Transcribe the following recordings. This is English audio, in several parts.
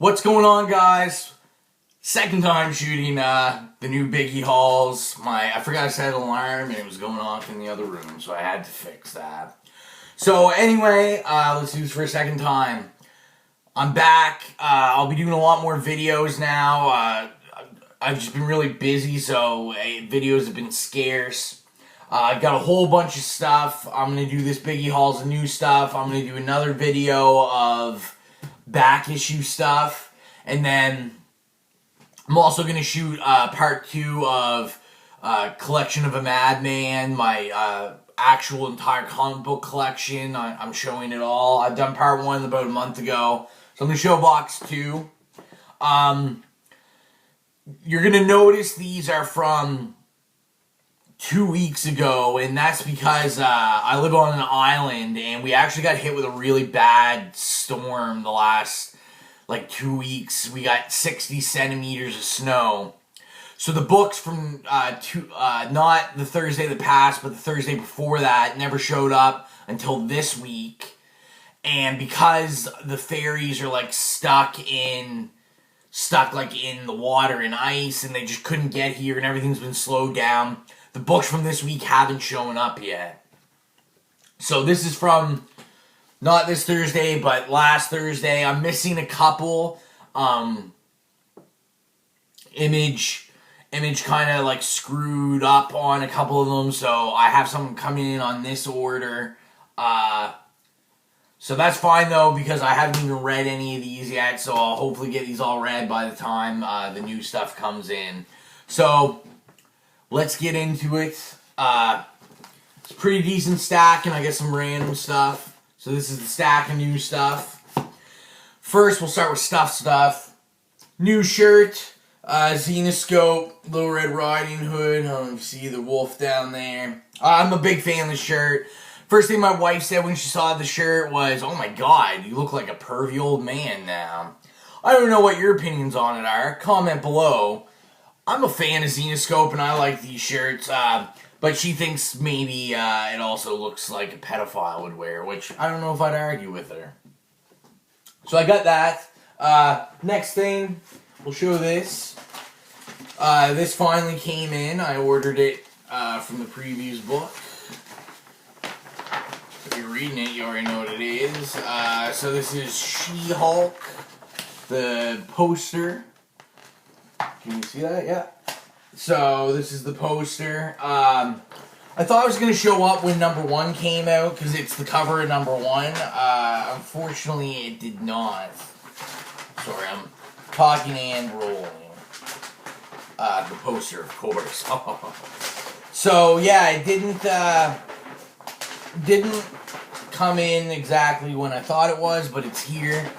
What's going on, guys? Second time shooting the new Biggie Hauls. I forgot to set an alarm and it was going off in the other room, so I had to fix that. So anyway, let's do this for a second time. I'm back. I'll be doing a lot more videos now. I've just been really busy, so videos have been scarce. I've got a whole bunch of stuff. I'm going to do this Biggie Hauls of new stuff. I'm going to do another video of back issue stuff. And then I'm also going to shoot part 2 of Collection of a Madman, my actual entire comic book collection. I'm showing it all. I've done part 1 about a month ago. So I'm going to show box 2. You're going to notice these are from 2 weeks ago, and that's because I live on an island, and we actually got hit with a really bad storm the last, 2 weeks. We got 60 centimeters of snow. So the books from, not the Thursday that passed, but the Thursday before that, never showed up until this week. And because the ferries are, stuck in the water and ice, and they just couldn't get here, and everything's been slowed down, the books from this week haven't shown up yet. So this is from, not this Thursday, but last Thursday. I'm missing a couple. Image kind of screwed up on a couple of them, so I have some coming in on this order. So that's fine though, because I haven't even read any of these yet, so I'll hopefully get these all read by the time the new stuff comes in. So let's get into it. It's a pretty decent stack, and I get some random stuff. So this is the stack of new stuff. First, we'll start with stuff. New shirt, Xenoscope, Little Red Riding Hood. I don't know if you see the wolf down there. I'm a big fan of the shirt. First thing my wife said when she saw the shirt was, "Oh my God, you look like a pervy old man now." I don't know what your opinions on it are. Comment below. I'm a fan of Xenoscope, and I like these shirts, but she thinks maybe it also looks like a pedophile would wear, which I don't know if I'd argue with her. So I got that. Next thing, we'll show this. This finally came in. I ordered it from the previews book. If you're reading it, you already know what it is. So this is She-Hulk, the poster. Can you see that? Yeah. So this is the poster. I thought it was going to show up when number 1 came out, because it's the cover of number 1. Unfortunately, it did not. Sorry, I'm talking and rolling. The poster, of course. So yeah, it didn't come in exactly when I thought it was, but it's here.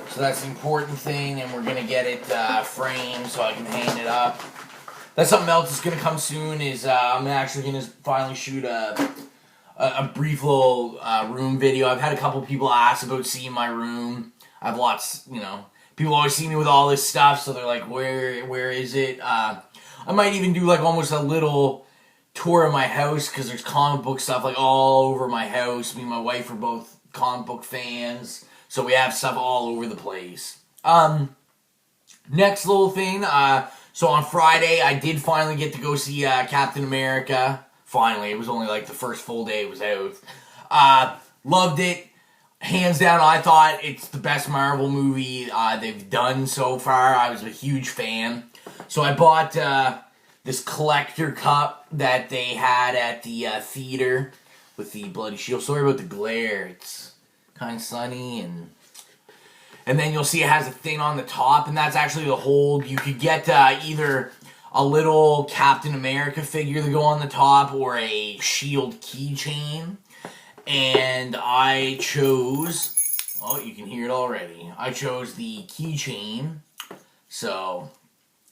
So that's the important thing, and we're going to get it framed so I can hang it up. That's something else that's going to come soon, is I'm actually going to finally shoot a brief little room video. I've had a couple people ask about seeing my room. I have lots, people always see me with all this stuff, so they're like, where is it? I might even do almost a little tour of my house, because there's comic book stuff all over my house. Me and my wife are both comic book fans, so we have stuff all over the place. Next little thing, so on Friday, I did finally get to go see Captain America. Finally, it was only the first full day it was out. Loved it. Hands down, I thought it's the best Marvel movie they've done so far. I was a huge fan. So I bought this collector cup that they had at the theater with the bloody shield. Sorry about the glare. It's kind of sunny, and then you'll see it has a thing on the top, and that's actually the hold. You could get either a little Captain America figure to go on the top, or a shield keychain. And I chose, oh, you can hear it already. I chose the keychain. So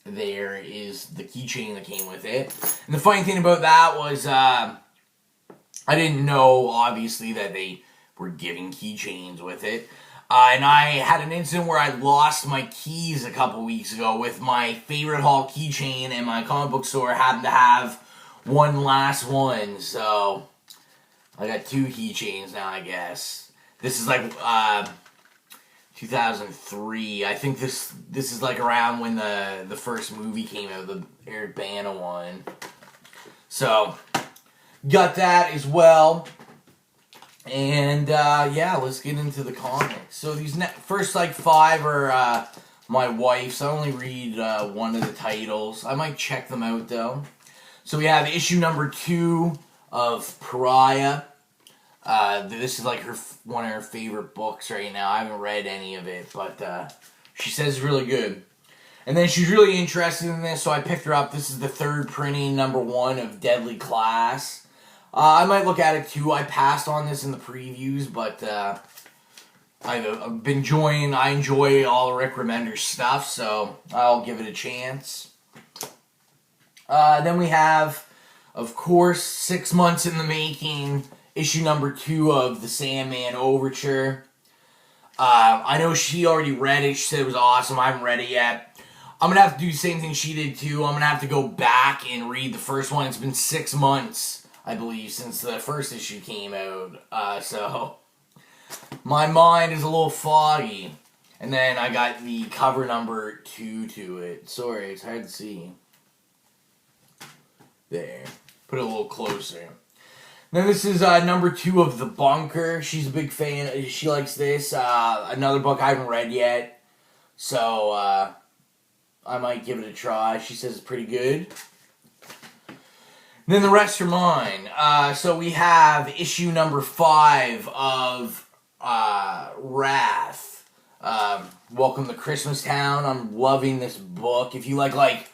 there is the keychain that came with it. And the funny thing about that was I didn't know, obviously, that they were giving keychains with it. And I had an incident where I lost my keys a couple weeks ago with my favorite Hulk keychain, and my comic book store happened to have one last one, so I got 2 keychains now, I guess. This is 2003. I think this is like around when the first movie came out, the Eric Bana one. So, got that as well. And, yeah, let's get into the comics. So, these first, like, 5 are, my wife's. I only read, one of the titles. I might check them out, though. So, we have issue number 2 of Pariah. This is, like, one of her favorite books right now. I haven't read any of it, but, she says it's really good. And then she's really interested in this, so I picked her up. This is the 3rd printing, number 1 of Deadly Class. I might look at it too. I passed on this in the previews, but I've been enjoying. I enjoy all Rick Remender's stuff, so I'll give it a chance. Then we have, of course, 6 months in the making, issue number 2 of the Sandman Overture. I know she already read it. She said it was awesome. I haven't read it yet. I'm gonna have to do the same thing she did too. I'm gonna have to go back and read the first one. It's been 6 months, I believe, since the first issue came out. So my mind is a little foggy. And then I got the cover number 2 to it. Sorry, it's hard to see. There. Put it a little closer. Then this is number 2 of The Bunker. She's a big fan. She likes this. Another book I haven't read yet. So I might give it a try. She says it's pretty good. Then the rest are mine. So we have issue number 5 of Wrath. Welcome to Christmas Town. I'm loving this book. If you like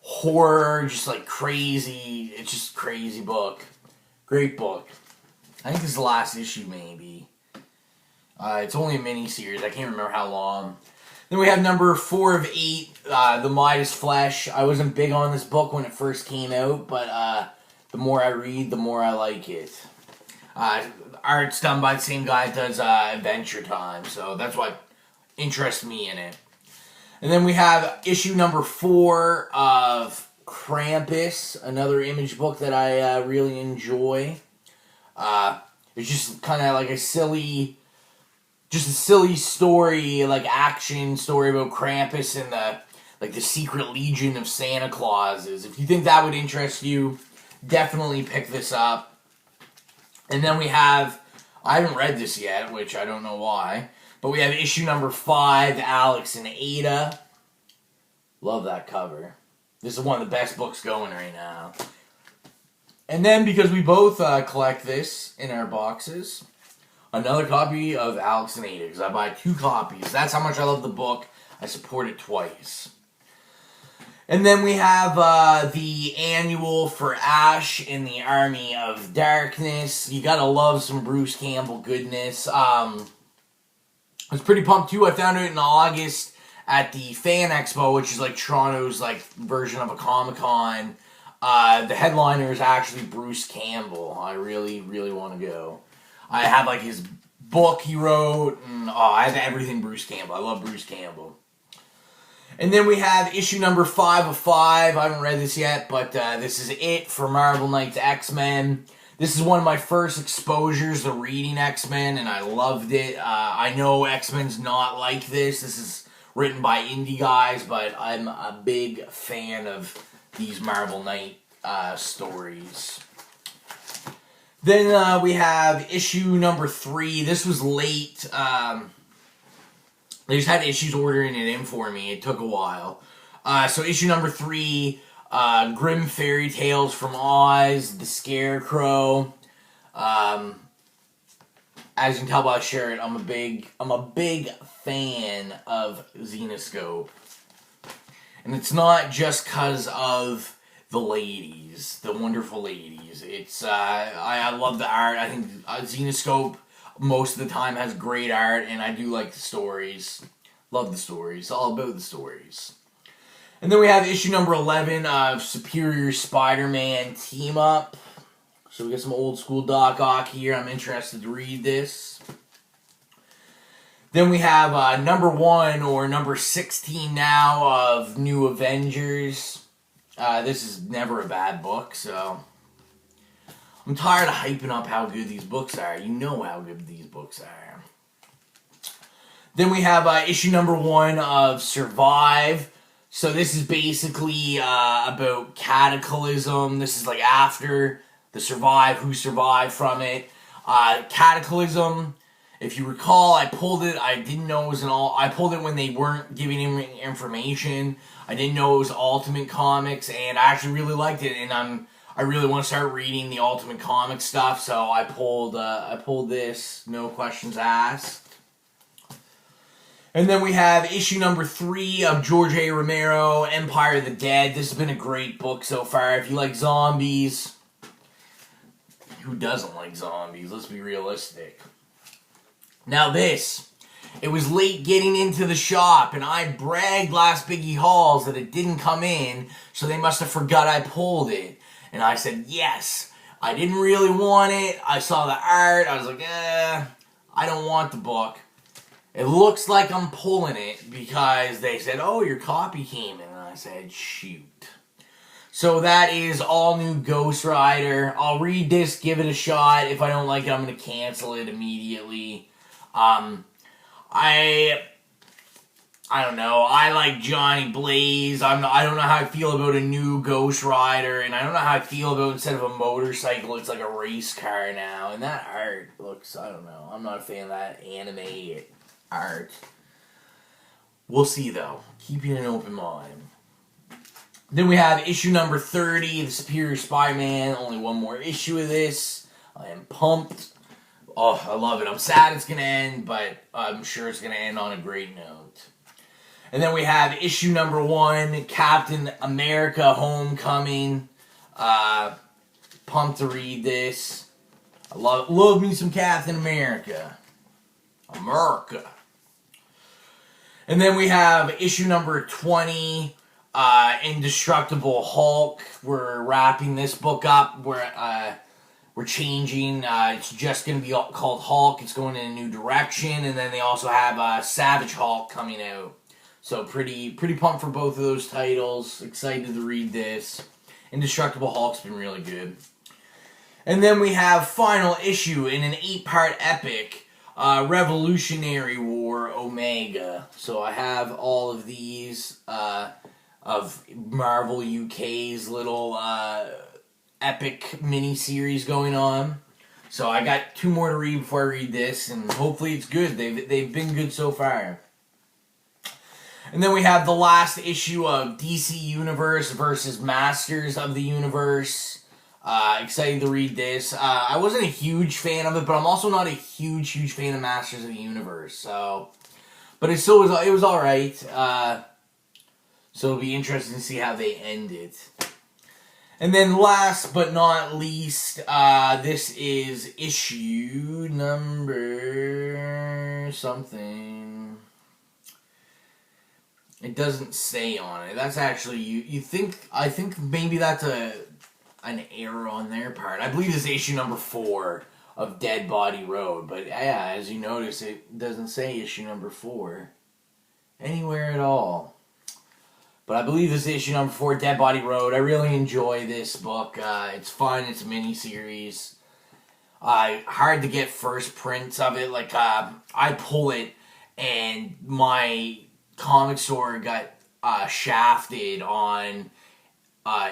horror, just like crazy, it's just a crazy book. Great book. I think this is the last issue, maybe. It's only a mini-series. I can't remember how long. Then we have number 4 of 8, The Midas Flesh. I wasn't big on this book when it first came out, but the more I read, the more I like it. Art's done by the same guy that does Adventure Time, so that's what interests me in it. And then we have issue number 4 of Krampus, another Image book that I really enjoy. It's just kind of like a silly story, like action story about Krampus and the secret legion of Santa Clauses. If you think that would interest you, definitely pick this up. And then we have, I haven't read this yet, which I don't know why, but we have issue number 5, Alex and Ada. Love that cover. This is one of the best books going right now. And then, because we both collect this in our boxes, another copy of Alex and Ada, because I buy 2 copies. That's how much I love the book. I support it twice. And then we have the annual for Ash in the Army of Darkness. You gotta love some Bruce Campbell goodness. I was pretty pumped too. I found it in August at the Fan Expo, which is like Toronto's like version of a Comic-Con. The headliner is actually Bruce Campbell. I really, really want to go. I have like his book he wrote, and I have everything Bruce Campbell. I love Bruce Campbell. And then we have issue number 5 of 5. I haven't read this yet, but this is it for Marvel Knights X-Men. This is one of my first exposures to reading X-Men, and I loved it. I know X-Men's not like this. This is written by indie guys, but I'm a big fan of these Marvel Knight stories. Then we have issue number 3. This was late. They just had issues ordering it in for me. It took a while. So issue number 3, Grim Fairy Tales from Oz, The Scarecrow. As you can tell by the shirt, I'm a big fan of Zenescope. And it's not just because of the ladies, the wonderful ladies. It's, I love the art. I think Zenescope most of the time has great art, and I do like the stories. Love the stories. It's all about the stories. And then we have issue number 11 of Superior Spider-Man Team Up. So we got some old school Doc Ock here. I'm interested to read this. Then we have number 1 or number 16 now of New Avengers. This is never a bad book, so I'm tired of hyping up how good these books are. You know how good these books are. Then we have issue number 1 of Survive. So this is basically about Cataclysm. This is like after the Survive, who survived from it. Cataclysm, if you recall, I pulled it. I didn't know it was I pulled it when they weren't giving him information. I didn't know it was Ultimate Comics, and I actually really liked it. And I really want to start reading the Ultimate Comics stuff. So I pulled this. No questions asked. And then we have issue number 3 of George A. Romero, Empire of the Dead. This has been a great book so far. If you like zombies, who doesn't like zombies? Let's be realistic. Now this, it was late getting into the shop, and I bragged last Biggie Hauls that it didn't come in, so they must have forgot I pulled it. And I said, yes, I didn't really want it. I saw the art. I was like, I don't want the book. It looks like I'm pulling it because they said, oh, your copy came in. And I said, shoot. So that is all new Ghost Rider. I'll read this, give it a shot. If I don't like it, I'm going to cancel it immediately. I don't know. I like Johnny Blaze. I don't know how I feel about a new Ghost Rider. And I don't know how I feel about instead of a motorcycle, it's like a race car now. And that art looks, I don't know. I'm not a fan of that anime art. We'll see though. Keeping an open mind. Then we have issue number 30, The Superior Spider-Man. Only one more issue of this. I am pumped. Oh, I love it. I'm sad it's going to end, but I'm sure it's going to end on a great note. And then we have issue number 1, Captain America Homecoming. Pumped to read this. I love me some Captain America. America. And then we have issue number 20, Indestructible Hulk. We're wrapping this book up. We're changing. It's just going to be called Hulk. It's going in a new direction. And then they also have Savage Hulk coming out. So pretty pumped for both of those titles. Excited to read this. Indestructible Hulk's been really good. And then we have final issue in an 8-part epic. Revolutionary War Omega. So I have all of these of Marvel UK's little epic mini-series going on. So I got 2 more to read before I read this, and hopefully it's good. They've been good so far. And then we have the last issue of DC Universe versus Masters of the Universe. Excited to read this. I wasn't a huge fan of it, but I'm also not a huge fan of Masters of the Universe. So, but it still was. It was all right. So it'll be interesting to see how they end it. And then last but not least, this is issue number something. It doesn't say on it. That's actually you think. I think maybe that's an error on their part. I believe it's issue number 4 of Dead Body Road. But yeah, as you notice, it doesn't say issue number 4 anywhere at all. But I believe this is issue number 4, Dead Body Road. I really enjoy this book. It's fun. It's a mini-series. Hard to get first prints of it. Like, I pull it, and my comic store got shafted on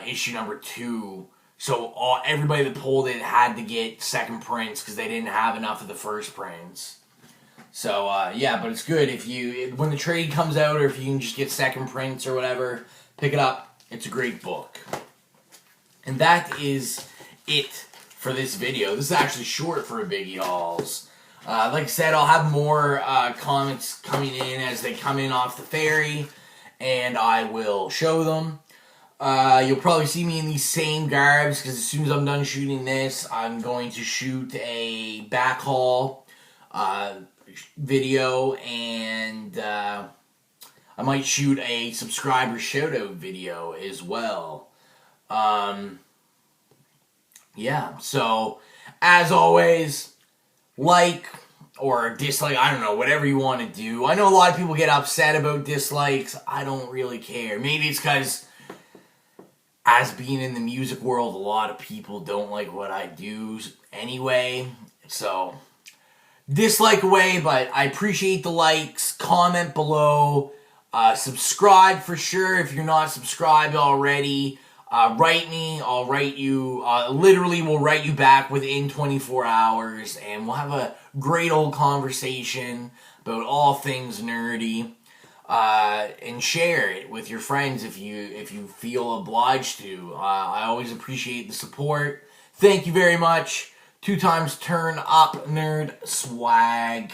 issue number 2. So everybody that pulled it had to get second prints because they didn't have enough of the first prints. So yeah, but it's good when the trade comes out, or if you can just get second prints or whatever, pick it up. It's a great book. And that is it for this video. This is actually short for a Biggie Hauls. Like I said, I'll have more comics coming in as they come in off the ferry, and I will show them. You'll probably see me in these same garbs, because as soon as I'm done shooting this, I'm going to shoot a back haul video, and I might shoot a subscriber shoutout video as well. Yeah, so as always, like or dislike, I don't know, whatever you want to do. I know a lot of people get upset about dislikes. I don't really care. Maybe it's because, as being in the music world, a lot of people don't like what I do anyway. So, dislike away, but I appreciate the likes. Comment below. Subscribe for sure if you're not subscribed already. Write me. I'll write you. Literally, we'll write you back within 24 hours, and we'll have a great old conversation about all things nerdy. And share it with your friends if you feel obliged to. I always appreciate the support. Thank you very much. 2 times turn up nerd swag.